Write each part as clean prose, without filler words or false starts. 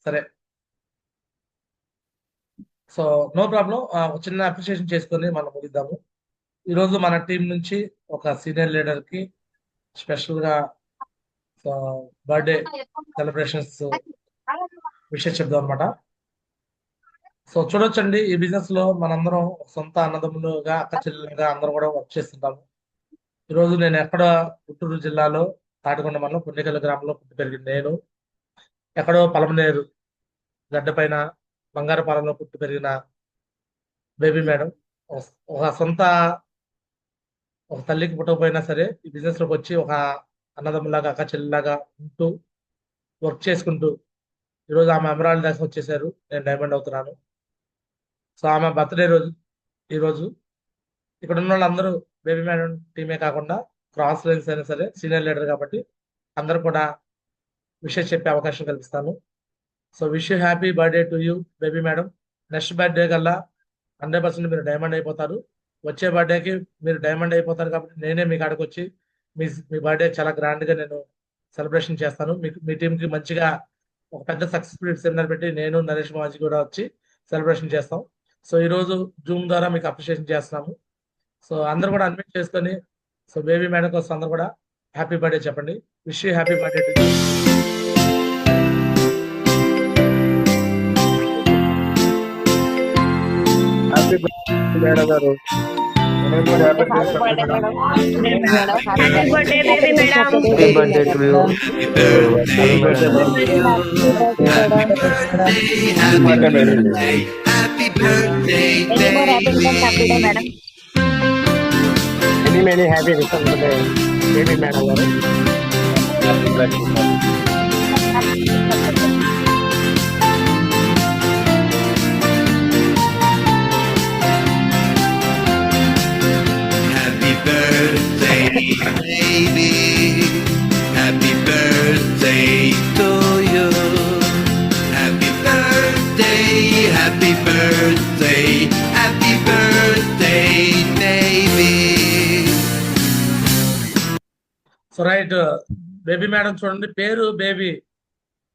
సరే. So no problem. చిన్న appreciation చేసుకొని మనం ముగిద్దాము. ఈరోజు మన టీం నుంచి ఒక సీనియర్ లీడర్ కి స్పెషల్ గా బర్త్డే సెలబ్రేషన్స్ విషయం చెప్దాం అనమాట. సో చూడొచ్చండి, ఈ బిజినెస్ లో మనందరం సొంత అన్నదమ్ములుగా అక్క చెల్లెలుగా అందరం కూడా వర్క్ చేస్తుంటాము. ఈరోజు నేను ఎక్కడ గుంటూరు జిల్లాలో తాటికొండ మండలం పుణ్యకల్ గ్రామంలో పుట్టి పెరిగింది నేను. ఎక్కడో పలమనేరు గడ్డ పైన బంగారపాలెంలో పుట్టి పెరిగిన బేబీ మేడం ఒక సొంత ఒక తల్లికి పుట్టకపోయినా సరే ఈ బిజినెస్ లోకి వచ్చి ఒక అన్నదమ్ములాగా అక్క చెల్లిలాగా ఉంటూ వర్క్ చేసుకుంటూ ఈరోజు ఆమె అమరావతి దాకా వచ్చేసారు. నేను డైమండ్ అవుతున్నాను. సో ఆమె బర్త్డే రోజు ఈరోజు ఇక్కడ ఉన్న వాళ్ళందరూ బేబీ మేడం టీమే కాకుండా క్రాస్ లైన్స్ అయినా సరే సీనియర్ లీడర్ కాబట్టి అందరూ కూడా విషయం చెప్పే అవకాశం కల్పిస్తాను. So wish you happy birthday to you baby madam. Next birthday కల్లా 100% మీరు డైమండ్ అయిపోతారు. వచ్చే బర్త్డేకి మీరు డైమండ్ అయిపోతారు కాబట్టి నేనే మీ కాడికి వచ్చి మీ మీ బర్త్డే చాలా గ్రాండ్ గా నేను సెలబ్రేషన్ చేస్తాను. మీకు మీ టీం కి మంచిగా ఒక పెద్ద సక్సెస్ఫుల్ సెమినార్ పెట్టి నేను నరేష్ మాజీ కూడా వచ్చి సెలబ్రేషన్ చేస్తాం. సో ఈ రోజు జూమ్ ద్వారా మీకు అప్రిషియేషన్ చేస్తున్నాము. సో అందరూ కూడా అడ్మిట్ చేసుకొని సో బేబీ మేడం కోసం అందరూ కూడా హ్యాపీ బర్త్డే చెప్పండి. Wish you happy birthday to happy birthday madam గారు. Happy birthday madam. Happy birthday baby madam. Happy birthday to you. Happy birthday madam. Happy birthday, madam. Many many happy returns birthday baby madam గారు. Happy birthday madam. happy birthday, baby. Happy birthday to you. Happy birthday, happy birthday, happy birthday, baby. So right, baby madam చూడండి, పేరు baby,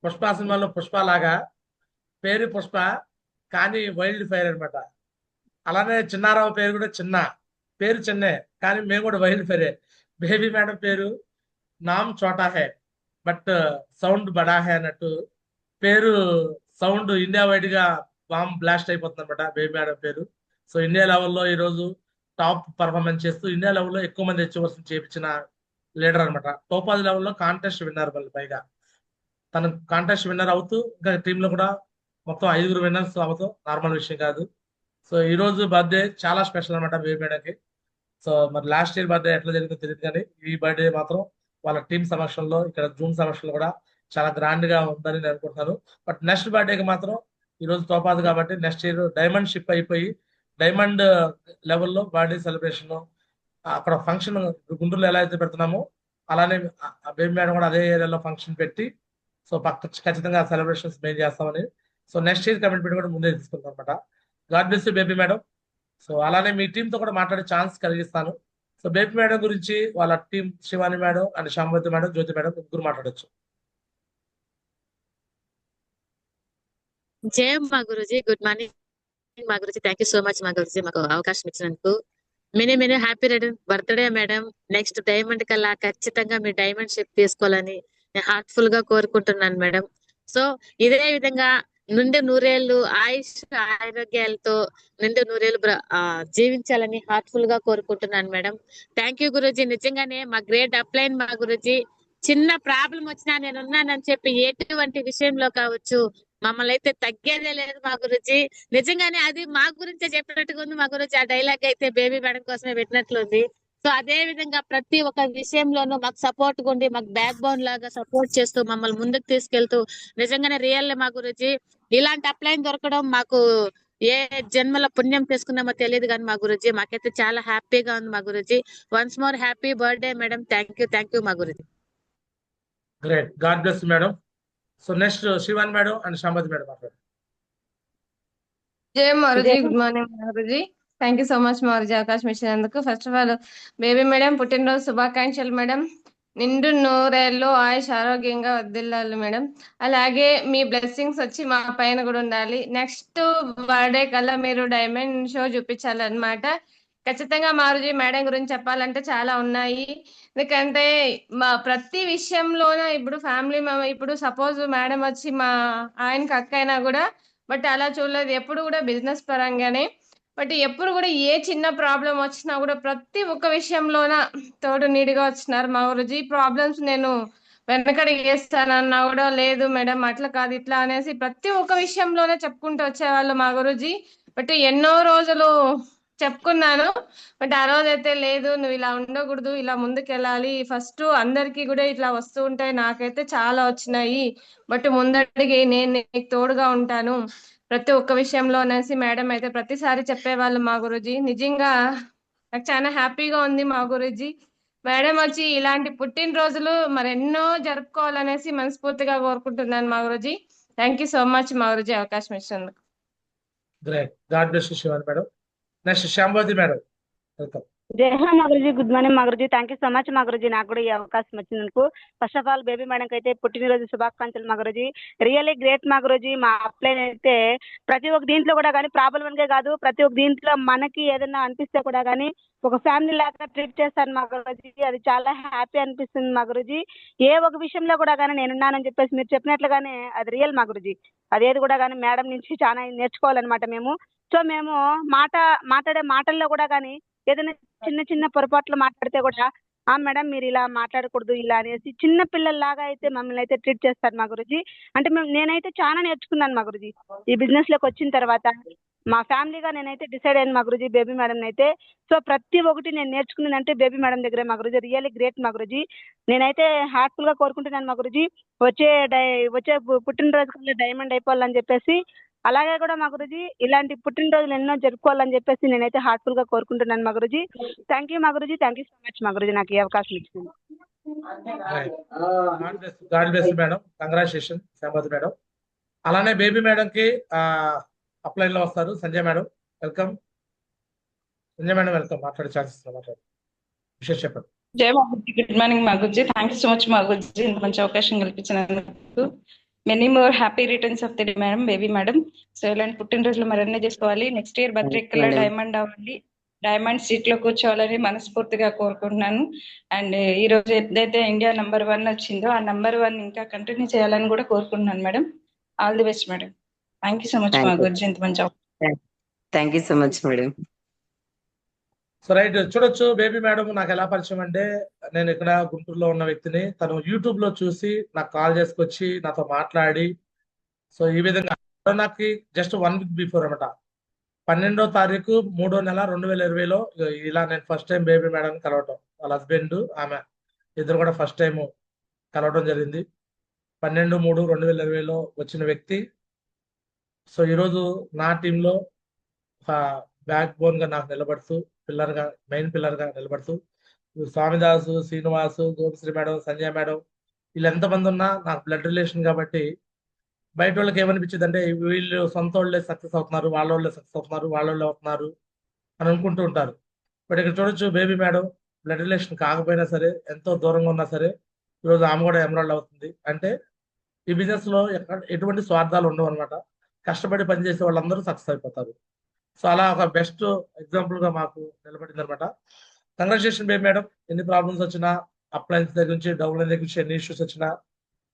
Pushpa సినిమాలో పుష్ప లాగా పేరు పుష్ప కానీ wild fire అనమాట. అలానే చిన్నారావు పేరు కూడా చిన్న, పేరు చిన్నే కానీ మేము కూడా వైల్డ్ ఫైరే. బేబీ మేడం పేరు నామ్ చోటా హే బట్ సౌండ్ బడా హే అన్నట్టు పేరు సౌండ్ ఇండియా వైడ్ గా బాంబ్ బ్లాస్ట్ అయిపోతుంది అనమాట బేబీ మేడం పేరు. సో ఇండియా లెవెల్లో ఈరోజు టాప్ పర్ఫార్మెన్స్ చేస్తూ ఇండియా లెవెల్లో ఎక్కువ మంది అచీవర్స్ చేపించిన లీడర్ అనమాట. టోపాజ్ లెవెల్లో కాంటెస్ట్ విన్నర్ మళ్ళీ పైగా తను కాంటెస్ట్ విన్నర్ అవుతూ ఇంకా టీంలో కూడా మొత్తం 5 విన్నర్స్ అవుతూ నార్మల్ విషయం కాదు. సో ఈ రోజు బర్త్డే చాలా స్పెషల్ అనమాట బేబీ మేడంకి. సో మరి లాస్ట్ ఇయర్ బర్త్డే ఎట్లా జరిగిందో తెలియదు కానీ ఈ బర్త్డే మాత్రం వాళ్ళ టీం సమక్షంలో ఇక్కడ జూమ్ సమక్షంలో కూడా చాలా గ్రాండ్ గా ఉందని నేను అనుకుంటున్నాను. బట్ నెక్స్ట్ బర్త్డేకి మాత్రం ఈ రోజు తోపాదు కాబట్టి నెక్స్ట్ ఇయర్ డైమండ్ షిప్ అయిపోయి డైమండ్ లెవెల్లో బర్త్డే సెలబ్రేషన్ అక్కడ ఫంక్షన్ గుంటూరులో ఎలా అయితే పెడుతున్నామో అలానే బేబీ మేడం కూడా అదే ఏరియాలో ఫంక్షన్ పెట్టి సో ఖచ్చితంగా సెలబ్రేషన్స్ మేము చేస్తామని సో నెక్స్ట్ ఇయర్ కమిట్మెంట్ కూడా ముందే తీసుకుంటాం అనమాట. God bless you baby madam. So అలానే మీ టీంతో కూడా మాట్లాడే ఛాన్స్ కలిగిస్తాను. సో బేబీ మేడం గురించి వాళ్ళ team Shivani madam and Shambhavati madam, Jyothi madam ముగ్గురు మాట్లాడొచ్చు. జై మా గురుజీ, గుడ్ మార్నింగ్ మా Guruji. Thank you so much మా గురుజీ మాకు అవకాశం ఇచ్చినందుకు. Many many happy birthday madam. Next diamond కల్లా ఖచ్చితంగా మీ డైమండ్ షిప్ తీసుకోవాలని నేను హార్ట్ఫుల్ గా కోరుకుంటున్నాను మేడం. సో ఇదే విధంగా నుండి నూరేళ్లు ఆయుష్ ఆరోగ్యాలతో నిండు నూరేళ్లు జీవించాలని హార్ట్ఫుల్ గా కోరుకుంటున్నాను మేడం. Thank you Guruji. నిజంగానే మా గ్రేట్ అప్లైన్ మా గురూజీ. చిన్న ప్రాబ్లం వచ్చినా నేను ఉన్నానని చెప్పి ఎటువంటి విషయంలో కావచ్చు మమ్మల్ని అయితే తగ్గేదే లేదు మా గురించి. నిజంగానే అది మా గురించే చెప్పినట్టుగా ఉంది మా గురించి. ఆ డైలాగ్ అయితే బేబీ మేడం కోసమే పెట్టినట్లుంది. సో అదే విధంగా ప్రతి ఒక్క విషయంలోనూ మాకు సపోర్ట్ ఉండి మాకు బ్యాక్ బోన్ లాగా సపోర్ట్ చేస్తూ మమ్మల్ని ముందుకు తీసుకెళ్తూ నిజంగానే రియల్ మా గురించి ఇలాంటి అప్లైన్ దొరకడం మాకు ఏ జన్మల పుణ్యం చేసుకున్నామో తెలియదు కానీ మా గురించి మాకైతే చాలా హ్యాపీగా ఉంది మా గురించి. Once more happy birthday madam. Thank you మా గురించి. Great, God bless madam. So next Shivani madam and Shambhavati madam మాట్లాడు. జై మారుజీ, గుడ్ మార్నింగ్ మారుజీ. థ్యాంక్ యూ సో మచ్ మారుజీ అవకాశం ఇచ్చినందుకు. First of all Baby madam పుట్టినరోజు శుభాకాంక్షలు మేడం. నిండు నూరేళ్ళు ఆయుష్ ఆరోగ్యంగా వర్ధిల్లాలి మేడం. అలాగే మీ బ్లెస్సింగ్స్ వచ్చి మా పైన కూడా ఉండాలి. నెక్స్ట్ బర్త్డే కల్లా మీరు డైమండ్ షో చూపించాలన్నమాట. ఖచ్చితంగా మారుజీ మేడం గురించి చెప్పాలంటే చాలా ఉన్నాయి. ఎందుకంటే మా ప్రతి విషయంలోన ఇప్పుడు ఫ్యామిలీ ఇప్పుడు సపోజ్ మేడం వచ్చి మా ఆయనకి అక్క అయినా కూడా బట్ అలా చూడలేదు. ఎప్పుడు కూడా బిజినెస్ పరంగానే బట్ ఎప్పుడు కూడా ఏ చిన్న ప్రాబ్లం వచ్చినా కూడా ప్రతి ఒక్క విషయంలోన తోడు నీడిగా వచ్చినారు మా గురుజీ. ప్రాబ్లమ్స్ నేను వెనకడికి వేస్తానన్నా కూడా లేదు మేడం అట్లా కాదు ఇట్లా అనేసి ప్రతి ఒక్క విషయంలోనే చెప్పుకుంటూ వచ్చేవాళ్ళు మా గురుజీ. బట్ ఎన్నో రోజులు చెప్పుకున్నాను బట్ ఆ రోజు అయితే లేదు నువ్వు ఇలా ఉండకూడదు, ఇలా ముందుకెళ్ళాలి, ఫస్ట్ అందరికీ కూడా ఇట్లా వస్తూ ఉంటాయి, నాకైతే చాలా వచ్చినాయి బట్ ముందడిగి నేను నీకు తోడుగా ఉంటాను ప్రతి ఒక్క విషయంలో అనేసి మేడం అయితే ప్రతిసారి చెప్పేవాళ్ళు మా గురుజీ. నిజంగా నాకు చాలా హ్యాపీగా ఉంది మా గురుజీ. మేడం వచ్చి ఇలాంటి పుట్టినరోజులు మరెన్నో జరుపుకోవాలనేసి మనస్ఫూర్తిగా కోరుకుంటున్నాను మా Guruji. Thank you so much మా గురుజీ అవకాశం ఇచ్చినందుకు. Great. God bless you Shivani madam. Next Shyambhavati madam, welcome. జై హింద్ మా గురుజీ. గుడ్ మార్నింగ్ మా Guruji. Thank you so much మా గురుజీ నాకు కూడా ఈ అవకాశం వచ్చినందుకు. ఫస్ట్ ఆఫ్ ఆల్ బేబీ మేడంకి అయితే పుట్టినరోజు శుభాకాంక్షలు మా గురుజీ. రియల్లీ గ్రేట్ మా గురుజీ. మా అప్లైన్ అయితే ప్రతి ఒక్క దీంట్లో కూడా కానీ ప్రాబ్లం కాదు, ప్రతి ఒక్క దీంట్లో మనకి ఏదైనా అనిపిస్తే కూడా కానీ ఒక ఫ్యామిలీ లాగా ట్రీట్ చేస్తాను మా గురుజీ. అది చాలా హ్యాపీ అనిపిస్తుంది మా గురుజీ. ఏ ఒక విషయంలో కూడా కానీ నేనున్నానని చెప్పేసి మీరు చెప్పినట్లుగానే అది రియల్ మా గురుజీ. అదేది కూడా కానీ మేడం నుంచి చాలా నేర్చుకోవాలన్నమాట మేము. సో మేము మాట్లాడే మాటల్లో కూడా కానీ ఏదైనా చిన్న చిన్న పొరపాట్లు మాట్లాడితే కూడా మేడం మీరు ఇలా మాట్లాడకూడదు ఇలా అనేసి చిన్న పిల్లల్లాగా అయితే మమ్మల్ని అయితే ట్రీట్ చేస్తారు మా గురుజీ. అంటే నేనైతే చాలా నేర్చుకున్నాను మా గురుజీ ఈ బిజినెస్ లోకి వచ్చిన తర్వాత. మా ఫ్యామిలీగా నేనైతే డిసైడ్ అయ్యాను మా గురుజీ బేబీ మేడం అయితే. సో ప్రతి ఒక్కటి నేను నేర్చుకున్నదంటే బేబీ మేడం దగ్గరే మా గురుజీ. రియల్లీ గ్రేట్ మా గురుజీ. నేనైతే హార్ట్ఫుల్ గా కోరుకుంటున్నాను మా గురుజీ వచ్చే పుట్టినరోజు కల్లా డైమండ్ అయిపోవాలని చెప్పేసి. అలాగే కూడా మా గురుజీ ఇలాంటి పుట్టినరోజులు ఎన్నో జరుపుకోవాలని చెప్పేసి నేనైతే హార్ట్ఫుల్ గా కోరుకుంటున్నాను మా గురుజీ. థ్యాంక్ యూ మా Guruji. Thank you so much మా గురుజీ నాకు ఈ అవకాశం ఇచ్చింది. God bless madam. Congratulation Shyambhavati madam. అలానే బేబీ మేడం కి అప్లైన్ లో వస్తారు Sanjay madam, welcome. Sanjay madam welcome. మాట్లాడే ఛాన్సెస్ మాట్లాడు, విషయం చెప్పండి. జై మాగుజ్జీ. గుడ్ మార్నింగ్ మాగుజ్జీ. థ్యాంక్ యూ సో మచ్ మాగుజ్జీ ఇంత మంచి అవకాశం కల్పించినందుకు. Many more happy returns of the day madam, Baby madam. So ఇలాంటి పుట్టినరోజులు మరన్నీ చేసుకోవాలి. నెక్స్ట్ ఇయర్ బర్త్డే కల్లా డైమండ్ అవ్వాలి, డైమండ్ సీట్ లో కూర్చోవాలని మనస్ఫూర్తిగా కోరుకుంటున్నాను. అండ్ ఈ రోజు ఏదైతే ఇండియా నంబర్ 1 వచ్చిందో ఆ నంబర్ 1 ఇంకా కంటిన్యూ చేయాలని కూడా కోరుకుంటున్నాను madam. All the best madam. Thank you so much మాగుజ్జీ ఇంత మంచి అవకాశం. Thank you so much madam. So right, చూడొచ్చు బేబీ మేడం నాకు ఎలా పరిచయం అంటే, నేను ఇక్కడ గుంటూరులో ఉన్న వ్యక్తిని, తను యూట్యూబ్ లో చూసి నాకు కాల్ చేసుకొచ్చి నాతో మాట్లాడి, సో ఈ విధంగా కరోనాకి జస్ట్ 1 వీక్ బిఫోర్ అనమాట, 12వ తారీఖు 3వ నెల 2020లో ఇలా నేను ఫస్ట్ టైం బేబీ మేడం కలవటం. వాళ్ళ హస్బెండ్ ఆమె ఇద్దరు కూడా ఫస్ట్ టైం కలవటం జరిగింది. 12/3/2020లో వచ్చిన వ్యక్తి. సో ఈరోజు నా టీంలో బ్యాక్ బోన్ గా నాకు నిలబడుతూ మెయిన్ పిల్లర్ గా నిలబడుతూ స్వామిదాసు, శ్రీనివాసు, గోపిశ్రీ మేడం, సంజయ్ మేడం వీళ్ళు ఎంతమంది ఉన్నా నాకు బ్లడ్ రిలేషన్ కాబట్టి బయట వాళ్ళకి ఏమనిపించింది అంటే వీళ్ళు సొంత వాళ్ళే సక్సెస్ అవుతున్నారు, వాళ్ళ సక్సెస్ అవుతున్నారు, వాళ్ళ అవుతున్నారు అని అనుకుంటూ ఉంటారు. బట్ ఇక్కడ చూడొచ్చు బేబీ మేడం బ్లడ్ రిలేషన్ కాకపోయినా సరే, ఎంతో దూరంగా ఉన్నా సరే ఈరోజు ఆమె కూడా ఎమరాల్డ్ అవుతుంది. అంటే ఈ బిజినెస్ లో ఎటువంటి స్వార్థాలు ఉండవు అనమాట. కష్టపడి పనిచేసే వాళ్ళందరూ సక్సెస్ అయిపోతారు. సో అలా ఒక బెస్ట్ ఎగ్జాంపుల్ గా మాకు నిలబడింది అనమాట. Congratulation baby madam. ఎన్ని ప్రాబ్లమ్స్ వచ్చినా, అప్లయన్స్ దగ్గర నుంచి డౌన్ దగ్గర నుంచి ఎన్ని ఇష్యూస్ వచ్చినా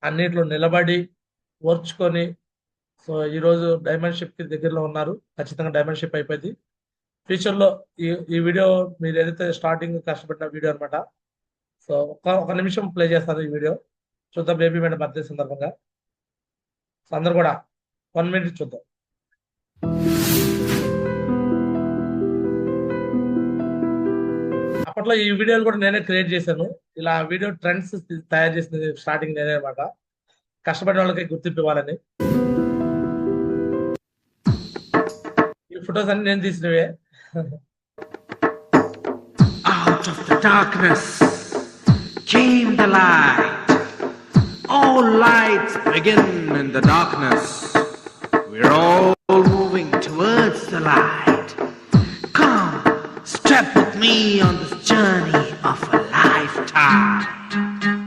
అన్నిట్లో నిలబడి ఓర్చుకొని, సో ఈరోజు డైమండ్ షిప్ కి దగ్గరలో ఉన్నారు. ఖచ్చితంగా డైమండ్ షిప్ అయిపోయింది. ఫ్యూచర్ లో ఈ వీడియో మీరు ఏదైతే స్టార్టింగ్ కష్టపడిన వీడియో అనమాట. సో ఒక నిమిషం ప్లే చేస్తారు ఈ వీడియో చూద్దాం, బేబీ మేడం బర్త్డే సందర్భంగా. సో అందరు కూడా 1 మినిట్ చూద్దాం. అప్పట్లో ఈ వీడియోలు కూడా నేనే క్రియేట్ చేశాను. ఇలా వీడియో ట్రెండ్స్ తయారు చేసింది స్టార్టింగ్ నేనే అనమాట. కష్టపడిన వాళ్ళకి గుర్తింపు ఇవ్వాలని. ఈ ఫొటోస్ అన్ని నేను తీసినవే. Out of the darkness came the light. All lights begin in the darkness. We're all moving towards the light. Come, step with me on this journey of a lifetime.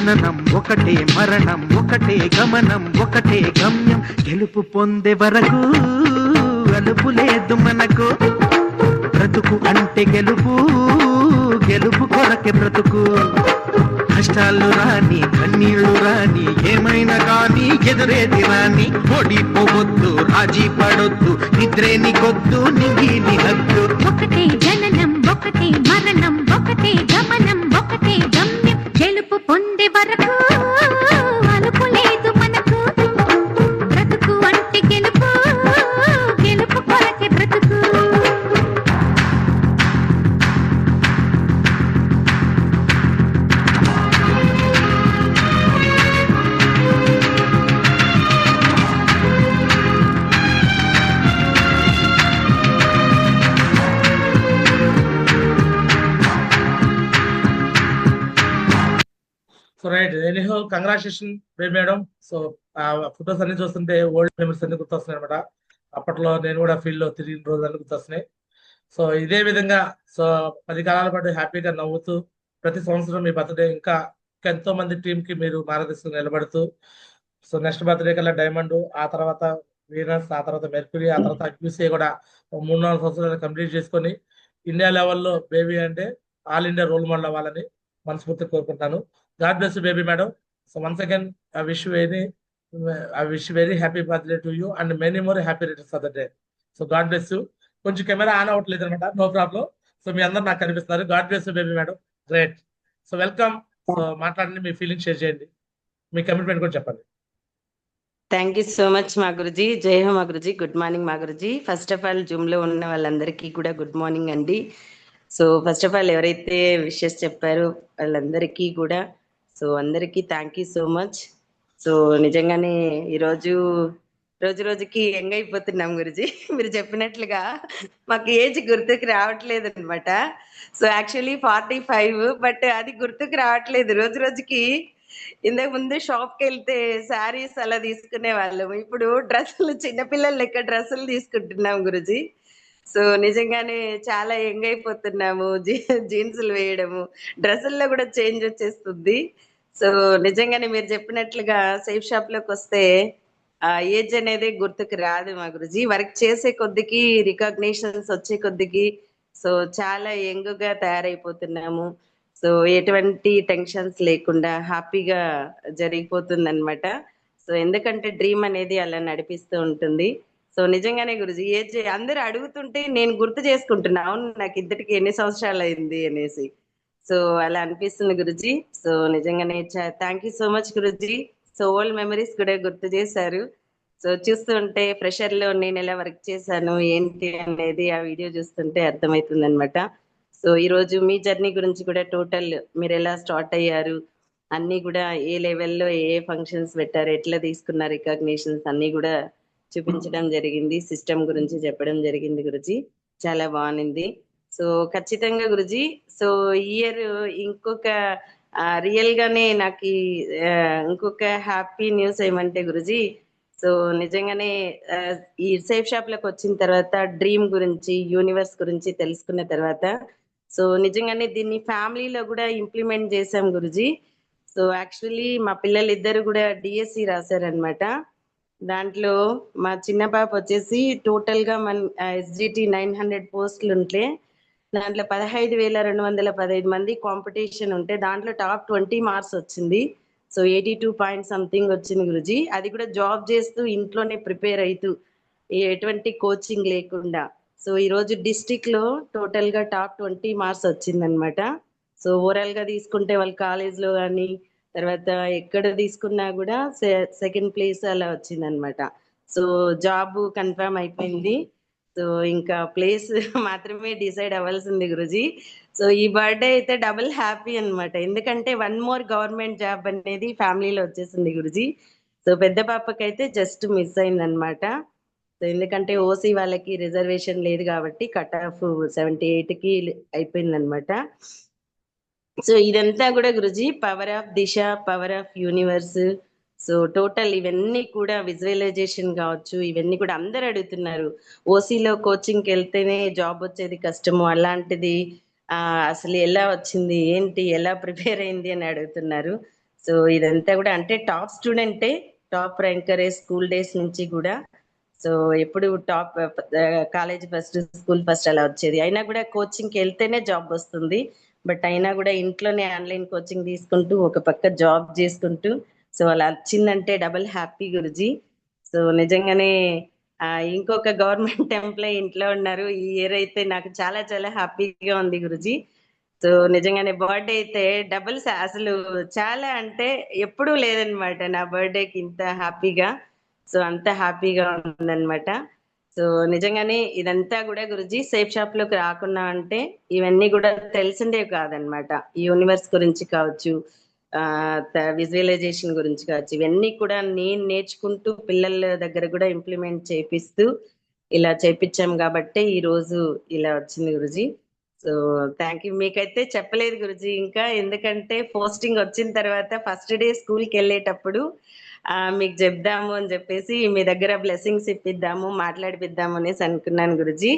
జననం ఒకటే మరణం ఒకటే గమనం ఒకటే గమ్యం గెలుపు పొందే వరకు అలుపు లేదు మనకు బ్రతుకు అంటే గెలుపు గెలుపు కొరకే బ్రతుకు కష్టాలు రాని కన్నీళ్లు రాని ఏమైనా కానీ ఎదురేది రాని ఓడిపోవద్దు రాజీ పడొద్దు నిద్రే నీకొద్దు నింగి హద్దు ఒకటే జననం ఒకటే మరణం ఒకటే గమనం ఒకటే గమ్యం గెలుపు పొందే వరకు అలుపు లేదు మనకు బ్రతుకు అంటే గెలుపు గెలుపు కొరకే బ్రతుకు so right anyhow congratulation baby madam. So ఆ ఫొటోస్ అన్ని చూస్తుంటే ఓల్డ్ మెమరీస్ అన్ని గుర్తొస్తున్నాయి అనమాట. అప్పట్లో నేను కూడా ఫీల్డ్ లో తిరిగిన రోజులు గుర్తొస్తున్నాయి. సో ఇదే విధంగా సో 10 కాలాల పాటు హ్యాపీగా నవ్వుతూ ప్రతి సంవత్సరం మీ బర్త్డే ఇంకా ఎంతో మంది టీం కి మీరు మార్గదర్శకంగా నిలబడుతూ సో నెక్స్ట్ బర్త్డే కల్లా డైమండ్, ఆ తర్వాత వీనస్, ఆ తర్వాత మెర్క్యూరీ, ఆ తర్వాత క్యూసీ కూడా 3-4 సంవత్సరాలు కంప్లీట్ చేసుకొని ఇండియా లెవెల్లో బేబీ అంటే ఆల్ ఇండియా రోల్ మోడల్ అవ్వాలని మనస్ఫూర్తిగా కోరుకుంటాను. God bless you baby madam. So once again I wish very happy birthday to you and many more happy returns of the day. So God bless you. కొంచెం camera on అవ్వట్లేదు అనమాట, no problem. So మీ అందరు నాకు కనిపిస్తున్నారు. God bless you baby madam. Great. So welcome. So మాట్లాడండి, మీ feeling share చేయండి, మీ commitment కూడా చెప్పండి. థ్యాంక్ యూ సో మచ్ మా గురుజీ. జై హో మా గురుజీ. గుడ్ మార్నింగ్ మా Guruji. First of all Zoom లో ఉన్న వాళ్ళందరికీ కూడా గుడ్ మార్నింగ్ అండి. సో ఫస్ట్ ఆఫ్ ఆల్ ఎవరైతే విషెస్ చెప్పారో వాళ్ళందరికీ కూడా సో అందరికీ thank you so much. So నిజంగానే ఈరోజు రోజు రోజుకి యంగ్ అయిపోతున్నాం గురుజీ. మీరు చెప్పినట్లుగా మాకు ఏజ్ గుర్తుకు రావట్లేదు అనమాట. సో యాక్చువల్లీ 45, బట్ అది గుర్తుకు రావట్లేదు రోజు రోజుకి. ఇంతకు ముందు షాప్కి వెళ్తే శారీస్ అలా తీసుకునే వాళ్ళం, ఇప్పుడు డ్రెస్సులు చిన్నపిల్లలు లెక్క డ్రెస్సులు తీసుకుంటున్నాం గురుజీ. సో నిజంగానే చాలా యంగ్ అయిపోతున్నాము. జీన్సులు వేయడము, డ్రెస్సుల్లో కూడా చేంజ్ వచ్చేస్తుంది. సో నిజంగానే మీరు చెప్పినట్లుగా సేఫ్ షాప్ లోకి వస్తే ఆ ఏజ్ అనేది గుర్తుకు రాదు మా గురుజీ. వర్క్ చేసే కొద్దికి రికగ్నిషన్స్ వచ్చే కొద్దికి సో చాలా యంగ్ గా తయారైపోతున్నాము. సో ఎటువంటి టెన్షన్స్ లేకుండా హ్యాపీగా జరిగిపోతుంది అనమాట. సో ఎందుకంటే డ్రీమ్ అనేది అలా నడిపిస్తూ ఉంటుంది. సో నిజంగానే గురుజీ ఏజ్ అందరూ అడుగుతుంటే నేను గుర్తు చేసుకుంటున్నా, అవును నాకు ఇద్దరికి ఎన్ని సంవత్సరాలు అయింది అనేసి. సో అలా అనిపిస్తుంది గురుజీ. సో నిజంగానే thank you so much Guruji. So old memories కూడా గుర్తు చేశారు. సో చూస్తుంటే ఫ్రెషర్ లో నేను ఎలా వర్క్ చేశాను ఏంటి అనేది ఆ వీడియో చూస్తుంటే అర్థమవుతుంది అనమాట. సో ఈ రోజు మీ జర్నీ గురించి కూడా టోటల్ మీరు ఎలా స్టార్ట్ అయ్యారు అన్ని కూడా, ఏ లెవెల్లో ఏ ఫంక్షన్స్ పెట్టారు, ఎట్లా తీసుకున్నారు రికగ్నిషన్స్ అన్ని కూడా చూపించడం జరిగింది. సిస్టమ్ గురించి చెప్పడం జరిగింది గురుజీ. చాలా బాగుంది. సో ఖచ్చితంగా గురుజీ. సో ఇయర్ ఇంకొక రియల్ గానే నాకు ఇంకొక హ్యాపీ న్యూస్ ఏమంటే గురుజీ, సో నిజంగానే ఈ సేఫ్ షాప్ లకు వచ్చిన తర్వాత డ్రీమ్ గురించి యూనివర్స్ గురించి తెలుసుకున్న తర్వాత సో నిజంగానే దీన్ని ఫ్యామిలీలో కూడా ఇంప్లిమెంట్ చేసాం గురుజీ. సో యాక్చువల్లీ మా పిల్లలు ఇద్దరు కూడా డిఎస్సి రాశారనమాట. దాంట్లో మా చిన్న పాప వచ్చేసి టోటల్ గా మన ఎస్జిటి 900 పోస్టులు ఉంటే దాంట్లో 15,215 మంది కాంపిటీషన్ ఉంటే దాంట్లో టాప్ 20 మార్క్స్ వచ్చింది. సో 82 పాయింట్ సంథింగ్ వచ్చింది గురుజీ. అది కూడా జాబ్ చేస్తూ ఇంట్లోనే ప్రిపేర్ అవుతూ ఎటువంటి కోచింగ్ లేకుండా. సో ఈ రోజు డిస్ట్రిక్ట్ లో టోటల్ గా టాప్ 20 మార్క్స్ వచ్చిందనమాట. సో ఓవరాల్ గా తీసుకుంటే వాళ్ళ కాలేజ్ లో కానీ తర్వాత ఎక్కడ తీసుకున్నా కూడా సెకండ్ ప్లేస్ అలా వచ్చిందనమాట. సో జాబ్ కన్ఫర్మ్ అయిపోయింది. సో ఇంకా ప్లేస్ మాత్రమే డిసైడ్ అవ్వాల్సింది గురుజీ. సో ఈ బర్త్డే అయితే డబుల్ హ్యాపీ అనమాట, ఎందుకంటే 1 మోర్ గవర్నమెంట్ జాబ్ అనేది ఫ్యామిలీలో వచ్చేసింది గురుజీ. సో పెద్ద పాపకైతే జస్ట్ మిస్ అయింది అనమాట. సో ఎందుకంటే ఓసీ వాళ్ళకి రిజర్వేషన్ లేదు కాబట్టి కట్ ఆఫ్ 78కి అయిపోయింది అనమాట. సో ఇదంతా కూడా Guruji power of Disha, power of universe. So total ఇవన్నీ కూడా విజువలైజేషన్ కావచ్చు, ఇవన్నీ కూడా అందరు అడుగుతున్నారు. ఓసీలో కోచింగ్కి వెళ్తేనే జాబ్ వచ్చేది కష్టము, అలాంటిది అసలు ఎలా వచ్చింది ఏంటి, ఎలా ప్రిపేర్ అయింది అని అడుగుతున్నారు. సో ఇదంతా కూడా అంటే టాప్ స్టూడెంటే, టాప్ ర్యాంకరే స్కూల్ డేస్ నుంచి కూడా. సో ఎప్పుడు top college first, school first అలా వచ్చేది. అయినా కూడా కోచింగ్కి వెళ్తేనే జాబ్ వస్తుంది. బట్ అయినా కూడా ఇంట్లోనే ఆన్లైన్ కోచింగ్ తీసుకుంటూ ఒక పక్క జాబ్ చేసుకుంటూ సో అలా వచ్చిందంటే డబుల్ హ్యాపీ గురుజీ. సో నిజంగానే ఇంకొక గవర్నమెంట్ ఎంప్లాయీ ఇంట్లో ఉన్నారు. ఈ ఇయర్ అయితే నాకు చాలా చాలా హ్యాపీగా ఉంది గురుజీ. సో నిజంగానే బర్త్డే అయితే డబుల్ అసలు చాలా అంటే ఎప్పుడూ లేదనమాట నా బర్త్డేకి ఇంత హ్యాపీగా. సో అంత హ్యాపీగా ఉందన్నమాట. సో నిజంగానే ఇదంతా కూడా గురుజీ సేఫ్ షాప్ లోకి రాకున్నా అంటే ఇవన్నీ కూడా తెలిసిందే కాదనమాట. ఈ యూనివర్స్ గురించి కావచ్చు, విజువలైజేషన్ గురించి కావచ్చు, ఇవన్నీ కూడా నేను నేర్చుకుంటూ పిల్లల దగ్గర కూడా ఇంప్లిమెంట్ చేపిస్తూ ఇలా చేపించాం కాబట్టి ఈ రోజు ఇలా వచ్చింది గురుజీ. So thank you. మీకైతే చెప్పలేదు గురుజీ ఇంకా, ఎందుకంటే పోస్టింగ్ వచ్చిన తర్వాత ఫస్ట్ డే స్కూల్కి వెళ్ళేటప్పుడు మీకు చెప్దాము అని చెప్పేసి మీ దగ్గర బ్లెస్సింగ్స్ ఇప్పిద్దాము, మాట్లాడిపిద్దాము అనేసి అనుకున్నాను గురుజీ.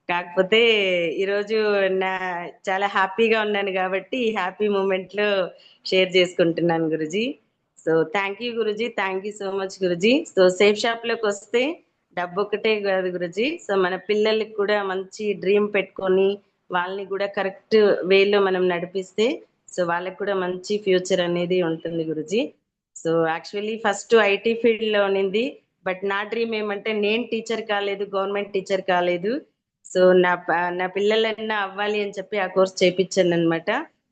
కాకపోతే ఈరోజు నా చాలా హ్యాపీగా ఉన్నాను కాబట్టి ఈ హ్యాపీ మూమెంట్ లో షేర్ చేసుకుంటున్నాను Guruji. So thank you Guruji, thank you so much Guruji. So safe shop లోకి వస్తే డబ్బు ఒకటే కాదు గురుజీ, సో మన పిల్లలకి కూడా మంచి డ్రీమ్ పెట్టుకొని వాళ్ళని కూడా కరెక్ట్ వేలో మనం నడిపిస్తే సో వాళ్ళకి కూడా మంచి ఫ్యూచర్ అనేది ఉంటుంది Guruji. So actually first IT field లో ఉన్నింది. బట్ నా డ్రీమ్ ఏమంటే నేను టీచర్ కాలేదు, గవర్నమెంట్ టీచర్ కాలేదు. సో నా పిల్లలన్నా అవ్వాలి అని చెప్పి ఆ కోర్స్ చేయించాను అనమాట.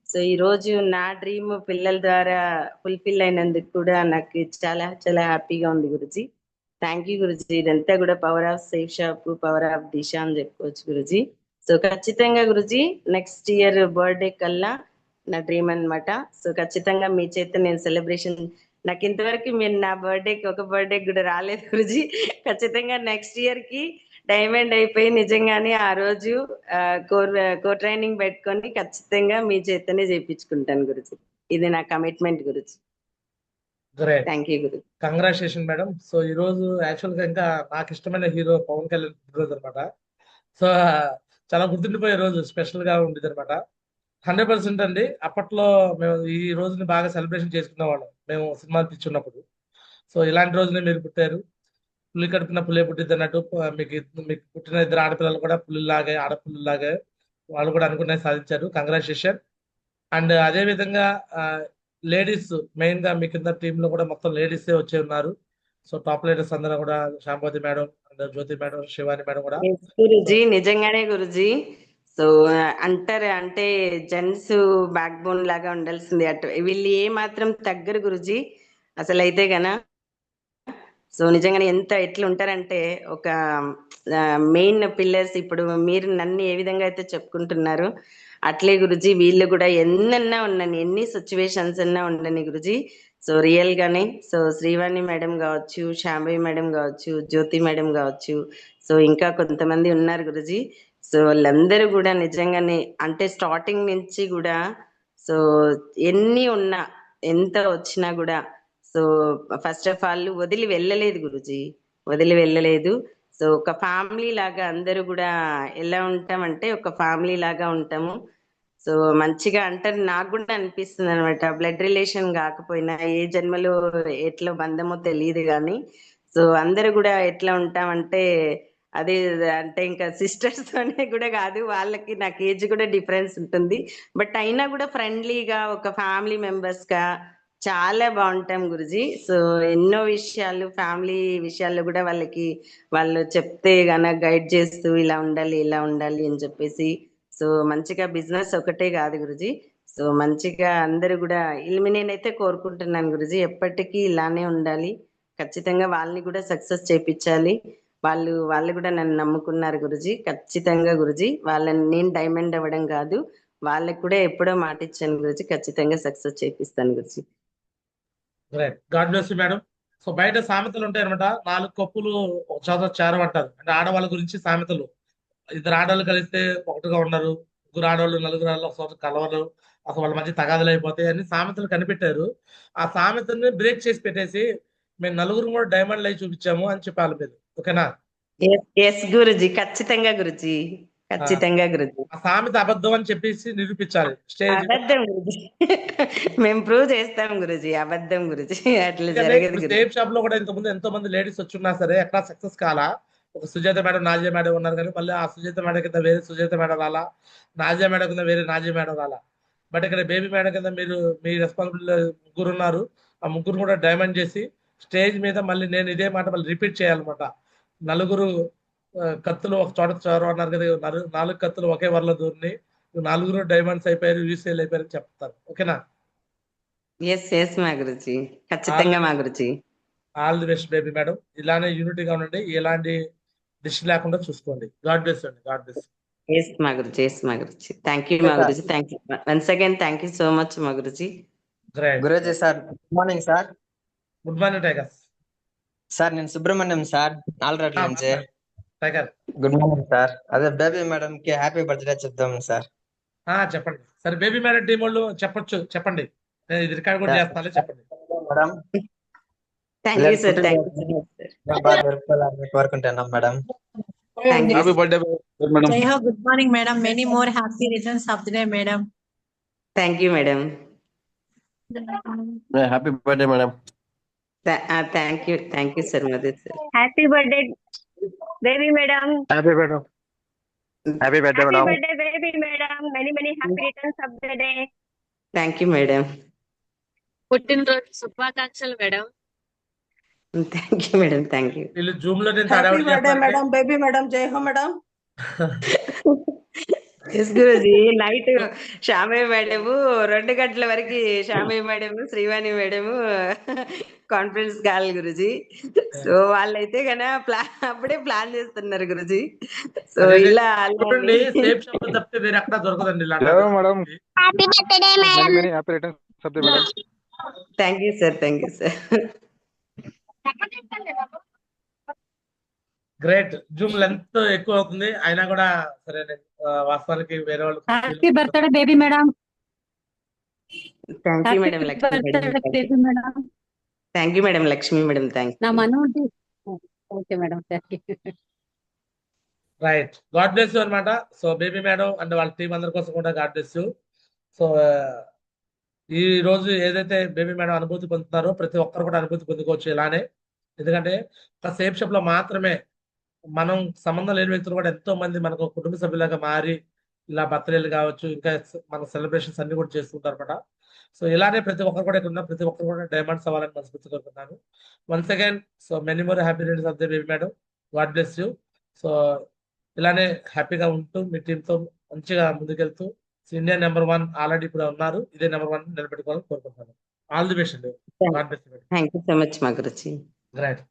సో ఈ రోజు నా డ్రీమ్ పిల్లల ద్వారా ఫుల్ఫిల్ అయినందుకు కూడా నాకు చాలా చాలా హ్యాపీగా ఉంది గురుజీ. థ్యాంక్ యూ గురుజీ. ఇదంతా కూడా power of safe shop, power of Disha అని చెప్పుకోవచ్చు గురుజీ. సో ఖచ్చితంగా గురుజీ నెక్స్ట్ ఇయర్ బర్త్డే కల్లా నా డ్రీమ్ అనమాట. సో ఖచ్చితంగా మీ చేత నేను సెలబ్రేషన్, నాకు ఇంతవరకు మీరు నా బర్త్డేకి ఒక బర్త్డే కూడా రాలేదు గురుజీ. ఖచ్చితంగా నెక్స్ట్ ఇయర్ కి డైమండ్ అయిపోయి నిజంగానే ఆ రోజు కోర్ ట్రైనింగ్ పెట్టుకొని ఖచ్చితంగా మీ చేతనే చేయించుకుంటాను గురుజీ. ఇది నా commitment Guruji. Great, thank you Guru. Congratulation madam. So ఈ రోజు యాక్చువల్ గా ఇంకా నాకు ఇష్టమైన హీరో పవన్ కళ్యాణ్ రోజు అనమాట. సో చాలా గుర్తుండిపోయే రోజు, స్పెషల్ గా ఉండేది అనమాట. 100% అండి. అప్పట్లో మేము ఈ రోజుని బాగా సెలబ్రేషన్ చేసుకునే వాళ్ళం మేము సినిమాలు తెచ్చున్నప్పుడు. సో ఇలాంటి రోజునే మీరు పుట్టారు. పులి కడుపున పులే పుట్టిద్ది అన్నట్టు మీకు పుట్టిన ఇద్దరు ఆడపిల్లలు కూడా పులిలాగే, ఆడపిల్లలాగే వాళ్ళు కూడా అనుకునే సాధించారు. కంగ్రాచులేషన్. అండ్ అదే విధంగా లేడీస్ మెయిన్ గా మీ కింద టీమ్ లో కూడా మొత్తం లేడీసే వచ్చే ఉన్నారు. సో టాప్ లీడర్స్ అందరూ కూడా Shambhavati madam and Jyoti madam, Shivani madam కూడా. గురుజీ నిజంగానే గురుజీ. సో అంటారు అంటే జెంట్స్ బ్యాక్ బోన్ లాగా ఉండాల్సింది, అటు వీళ్ళు ఏ మాత్రం తగ్గరు గురుజీ అసలు అయితే గన. సో నిజంగానే ఎట్లా ఉంటారంటే ఒక మెయిన్ పిల్లర్స్. ఇప్పుడు మీరు నన్ను ఏ విధంగా అయితే చెప్పుకుంటున్నారు అట్లే గురుజీ వీళ్ళు కూడా ఎన్నన్నా ఉండని, ఎన్ని సిచ్యువేషన్స్ అన్నా ఉండని గురుజీ. సో రియల్ గానే సో శ్రీవాణి మేడం కావచ్చు, శాంభవి మేడం కావచ్చు, జ్యోతి మేడం కావచ్చు, సో ఇంకా కొంతమంది ఉన్నారు గురుజీ. సో వాళ్ళందరూ కూడా నిజంగానే అంటే స్టార్టింగ్ నుంచి కూడా సో ఎన్ని ఉన్నా ఎంత వచ్చినా కూడా సో ఫస్ట్ ఆఫ్ ఆల్ వదిలి వెళ్ళలేదు గురుజీ, వదిలి వెళ్ళలేదు. సో ఒక ఫ్యామిలీ లాగా అందరూ కూడా ఎలా ఉంటామంటే ఒక ఫ్యామిలీ లాగా ఉంటాము. సో మంచిగా అంటారు, నాకు కూడా అనిపిస్తుంది అనమాట. బ్లడ్ రిలేషన్ కాకపోయినా ఏ జన్మలో ఎట్లా బంధమో తెలియదు కానీ సో అందరూ కూడా ఎట్లా ఉంటామంటే అదే అంటే ఇంకా సిస్టర్స్ తోనే కూడా కాదు, వాళ్ళకి నాకు ఏజ్ కూడా డిఫరెన్స్ ఉంటుంది. బట్ అయినా కూడా ఫ్రెండ్లీగా ఒక ఫ్యామిలీ మెంబర్స్ గా చాలా బాగుంటాం గురుజీ. సో ఎన్నో విషయాలు ఫ్యామిలీ విషయాల్లో కూడా వాళ్ళకి వాళ్ళు చెప్తే గన గైడ్ చేస్తూ ఇలా ఉండాలి ఇలా ఉండాలి అని చెప్పేసి సో మంచిగా బిజినెస్ ఒకటే కాదు గురుజీ. సో మంచిగా అందరూ కూడా నేనైతే కోరుకుంటున్నాను గురుజీ ఎప్పటికీ ఇలానే ఉండాలి. ఖచ్చితంగా వాళ్ళని కూడా సక్సెస్ చేపించాలి. వాళ్ళు కూడా నన్ను నమ్ముకున్నారు గురుజీ. ఖచ్చితంగా గురుజీ వాళ్ళని నేను డైమండ్ అవ్వడం కాదు, వాళ్ళకి కూడా ఎప్పుడో మాట ఇచ్చాను గురుజీ, ఖచ్చితంగా సక్సెస్ చేపిస్తాను Guruji. Great, God bless you madam. So బయట సామెతలు ఉంటాయి అనమాట, 4 కప్పులు ఒక చోట చేరమంటారు. అంటే ఆడవాళ్ళ గురించి సామెతలు. 2 ఆడవాళ్ళు కలిస్తే ఒకటిగా ఉండరు, 3 ఆడవాళ్ళు 4 ఆడవాళ్ళు ఒక చోట కలవరు, అసలు వాళ్ళ మధ్య తగాదలు అయిపోతాయి అని సామెతలు కనిపెట్టారు. ఆ సామెతల్ని బ్రేక్ చేసి పెట్టేసి మేము 4 కూడా డైమండ్ లైవ్ చూపించాము అని చెప్పాలి మీరు. ఓకేనా? ఎస్ గురుజీ, ఖచ్చితంగా గురుజీ. ఖచ్చితంగా గురుజీ. ఆ సామెత అబద్ధం అని చెప్పేసి నిరూపించాలి స్టేజ్ మీద. అబద్ధం గురుజీ. మేము ప్రూవ్ చేస్తాం గురుజీ. అబద్ధం గురుజీ. అట్లా ఎందుకంటే జరగదు ఇప్పుడు గురుజీ. సేమ్ షాప్ లో కూడా ఇంతకుముందు ఎంతో మంది లేడీస్ వచ్చున్నా సరే ఎక్కడ సక్సెస్ కాలా. ఒక సుజాత మేడం, నాజియా మేడం ఉన్నారు కానీ మళ్ళీ ఆ సుజాత మేడం కింద వేరే సుజాత మేడం రాలా, నాజియా మేడం కింద వేరే నాజియా మేడం రాలా. బట్ ఇక్కడ బేబీ మేడం కింద మీరు మీ రెస్పాన్సిబుల్ ముగ్గురు ఉన్నారు. ఆ ముగ్గురు కూడా డైమండ్ చేసి స్టేజ్ మీద మళ్ళీ నేను ఇదే మాట మళ్ళీ రిపీట్ చేయాలన్నమాట. నలుగురు కత్తులు ఒక చోట చోరు అన్నారు కదా, 4 కత్తులు ఒకే వరలో దూరిని, 4 డైమండ్స్ అయిపోయారు, యూసీఎల్ అయిపోయారు చెప్తారు. ఓకేనా? ఎస్ మా గురుజీ. ఖచ్చితంగా మా గురుజీ. All the best Baby madam. ఇలానే యూనిటీగా ఉండండి, ఎలాంటి డిష్ లేకుండా చూసుకోండి. గాడ్ బ్లెస్ అండి. God bless. ఎస్ మా గురుజీ. ఎస్ మా గురుజీ. థ్యాంక్ యూ మా Guruji. Thank you once again. Thank you so much మా గురుజీ. గ్రేట్. గురూజీ sir, good morning sir. Good morning tigers. Sir నేను సుబ్రహ్మణ్యం సార్, నాలుగు నుంచి. Tiger good morning sir. అదే బేబీ మేడం కి హ్యాపీ బర్త్డే చెప్దాం సార్. చెప్పండి. సరే బేబీ మేడం టీం వాళ్ళు చెప్పండి. నేను ఇది రికార్డ్ కూడా చేస్తాను, చెప్పండి madam. Thank you sir. Thank you sir. బాగా జరుపుకోవాలని కోరుకుంటున్నాం madam. Thank you. Jai Ho, good morning, madam. Many more happy returns of the day, madam. Thank you madam. Happy birthday madam. Thank you sir. Madhu sir. Happy birthday baby madam. Happy birthday. Happy birthday happy madam. Birthday baby madam. Many happy returns of the day. Thank you madam. పుట్టినరోజు శుభాకాంక్షలు madam. Thank you madam. Thank you. వీళ్ళు Zoom లో నేను Happy హడావిడి birthday, చేస్తాను. madam. Baby, madam. Jai Ho, madam. Yes గురుజీ. Night Shyamayya madam 2 గంటల వరకు Shyamayya madam, Srivani madam conference call గురుజీ. సో వాళ్ళైతే కన్నా అప్పుడే ప్లాన్ చేస్తున్నారు గురుజీ. సో ఇలా చూడండి, సేఫ్ షాప్ తప్పితే వేరే ఎక్కడ దొరకదండి ఇలాంటి. Madam. Happy birthday madam. Happy returns of the day madam. Thank you sir. Thank you sir. Great. Zoom length ఎక్కువ అవుతుంది అయినా కూడా సరే. వాస్తవానికి వేరే వాళ్ళు happy birthday baby madam. Thank you madam Lakshmi madam. Baby madam. Thank you madam Lakshmi madam. Thank నా you. మనోడి. Okay madam. Thank you. Right. God bless you అనమాట. సో బేబీ మేడం అండ్ వాళ్ళ టీం అందరి కోసం కూడా గాడ్ బ్లెస్ యూ. సో ఈ రోజు ఏదైతే బేబీ మేడం అనుభూతి పొందుతున్నారో ప్రతి ఒక్కరు కూడా అనుభూతి పొందుకోవచ్చు ఇలానే. ఎందుకంటే ఒక సేఫ్ షాప్ లో మాత్రమే మనం సంబంధం లేని వ్యక్తులు కూడా ఎంతో మంది మనకు కుటుంబ సభ్యులుగా మారి ఇలా బర్త్డేలు కావచ్చు, ఇంకా మన సెలబ్రేషన్స్ అన్ని కూడా చేస్తుంటారు అనమాట. సో ఇలానే ప్రతి ఒక్కరు కూడా ఇక్కడ ఉన్న ప్రతి ఒక్కరు కూడా డైమండ్స్ అవ్వాలని మనస్ఫూర్తి కోరుకుంటున్నాను. Once again so many more happy returns of the baby madam. God bless you. So ఇలానే హ్యాపీగా ఉంటూ మీ టీంతో మంచిగా ముందుకెళ్తూ ఇండియా నెంబర్ 1 ఆల్రెడీ ఇప్పుడు ఉన్నారు, ఇదే నెంబర్ 1 నిలబెట్టుకోవాలని కోరుకుంటున్నాను. ఆల్ ది బెస్ట్ అండి. God bless you. Thank you so much మా గురుజీ. రైట్.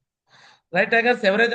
Right tigers. ఎవరైతే